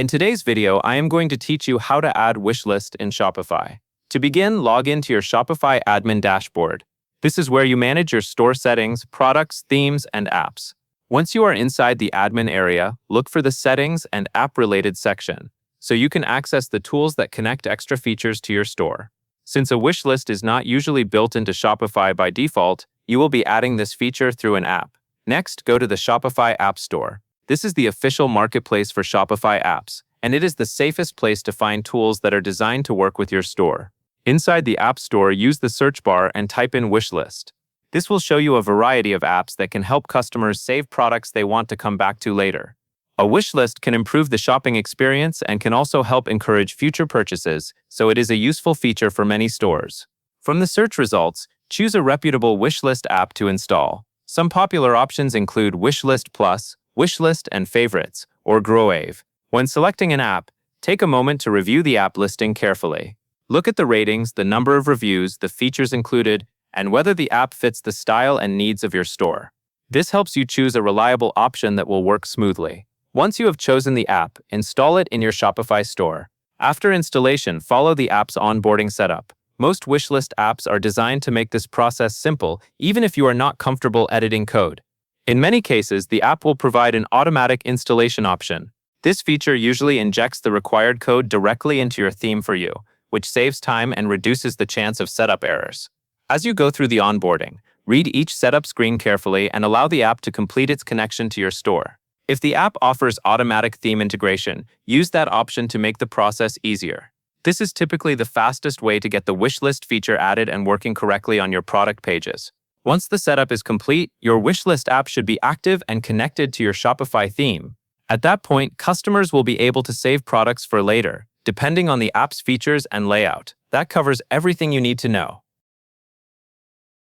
In today's video, I am going to teach you how to add Wishlist in Shopify. To begin, log into your Shopify admin dashboard. This is where you manage your store settings, products, themes, and apps. Once you are inside the admin area, look for the Settings and App-related section, so you can access the tools that connect extra features to your store. Since a wishlist is not usually built into Shopify by default, you will be adding this feature through an app. Next, go to the Shopify App Store. This is the official marketplace for Shopify apps, and it is the safest place to find tools that are designed to work with your store. Inside the App Store, use the search bar and type in Wishlist. This will show you a variety of apps that can help customers save products they want to come back to later. A wishlist can improve the shopping experience and can also help encourage future purchases, so it is a useful feature for many stores. From the search results, choose a reputable wishlist app to install. Some popular options include Wishlist Plus, Wishlist and Favorites, or Growave. When selecting an app, take a moment to review the app listing carefully. Look at the ratings, the number of reviews, the features included, and whether the app fits the style and needs of your store. This helps you choose a reliable option that will work smoothly. Once you have chosen the app, install it in your Shopify store. After installation, follow the app's onboarding setup. Most wishlist apps are designed to make this process simple, even if you are not comfortable editing code. In many cases, the app will provide an automatic installation option. This feature usually injects the required code directly into your theme for you, which saves time and reduces the chance of setup errors. As you go through the onboarding, read each setup screen carefully and allow the app to complete its connection to your store. If the app offers automatic theme integration, use that option to make the process easier. This is typically the fastest way to get the wishlist feature added and working correctly on your product pages. Once the setup is complete, your wishlist app should be active and connected to your Shopify theme. At that point, customers will be able to save products for later, depending on the app's features and layout. That covers everything you need to know.